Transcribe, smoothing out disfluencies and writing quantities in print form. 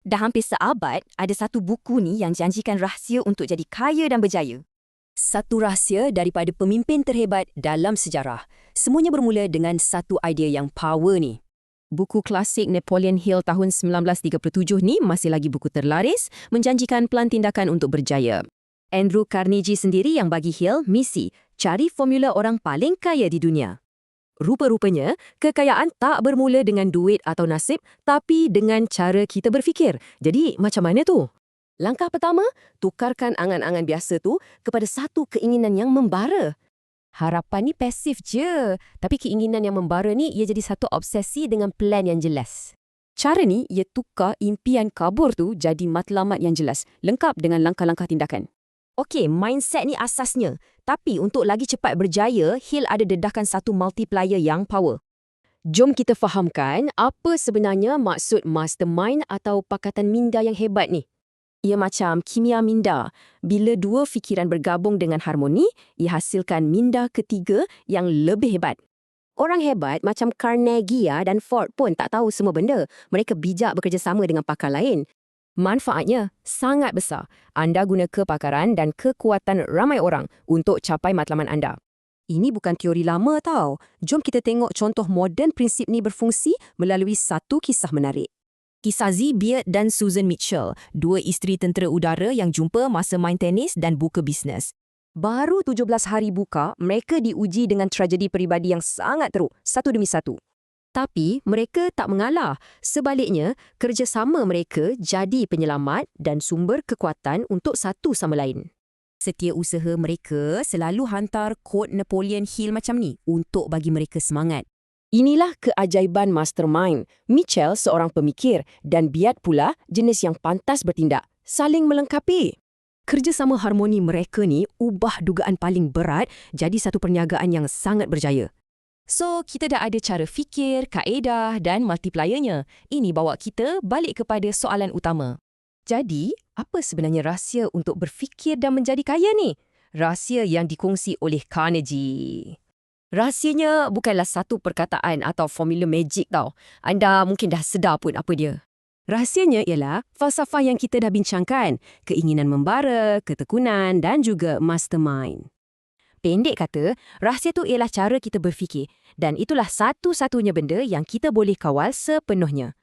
Dah hampir seabad, ada satu buku ni yang janjikan rahsia untuk jadi kaya dan berjaya. Satu rahsia daripada pemimpin terhebat dalam sejarah. Semuanya bermula dengan satu idea yang power ni. Buku klasik Napoleon Hill tahun 1937 ni masih lagi buku terlaris, menjanjikan plan tindakan untuk berjaya. Andrew Carnegie sendiri yang bagi Hill misi, cari formula orang paling kaya di dunia. Rupa-rupanya, kekayaan tak bermula dengan duit atau nasib, tapi dengan cara kita berfikir. Jadi, macam mana tu? Langkah pertama, tukarkan angan-angan biasa tu kepada satu keinginan yang membara. Harapan ni pasif je, tapi keinginan yang membara ni ia jadi satu obsesi dengan plan yang jelas. Cara ni, ia tukar impian kabur tu jadi matlamat yang jelas, lengkap dengan langkah-langkah tindakan. Okey, mindset ni asasnya. Tapi untuk lagi cepat berjaya, Hill ada dedahkan satu multiplier yang power. Jom kita fahamkan apa sebenarnya maksud mastermind atau pakatan minda yang hebat ni. Ia macam kimia minda. Bila dua fikiran bergabung dengan harmoni, ia hasilkan minda ketiga yang lebih hebat. Orang hebat macam Carnegie dan Ford pun tak tahu semua benda. Mereka bijak bekerjasama dengan pakar lain. Manfaatnya sangat besar. Anda guna kepakaran dan kekuatan ramai orang untuk capai matlamat anda. Ini bukan teori lama tau. Jom kita tengok contoh moden prinsip ni berfungsi melalui satu kisah menarik. Kisah Z. Beard dan Susan Mitchell, dua isteri tentera udara yang jumpa masa main tenis dan buka bisnes. Baru 17 hari buka, mereka diuji dengan tragedi peribadi yang sangat teruk, satu demi satu. Tapi mereka tak mengalah. Sebaliknya, kerjasama mereka jadi penyelamat dan sumber kekuatan untuk satu sama lain. Setiausaha mereka selalu hantar kod Napoleon Hill macam ni untuk bagi mereka semangat. Inilah keajaiban mastermind. Mitchell seorang pemikir dan Beard pula jenis yang pantas bertindak. Saling melengkapi. Kerjasama harmoni mereka ni ubah dugaan paling berat jadi satu perniagaan yang sangat berjaya. So, kita dah ada cara fikir, kaedah dan multipliernya. Ini bawa kita balik kepada soalan utama. Jadi, apa sebenarnya rahsia untuk berfikir dan menjadi kaya ni? Rahsia yang dikongsi oleh Carnegie. Rahsianya bukanlah satu perkataan atau formula magic tau. Anda mungkin dah sedar pun apa dia. Rahsianya ialah falsafah yang kita dah bincangkan. Keinginan membara, ketekunan dan juga mastermind. Pendek kata, rahsia tu ialah cara kita berfikir dan itulah satu-satunya benda yang kita boleh kawal sepenuhnya.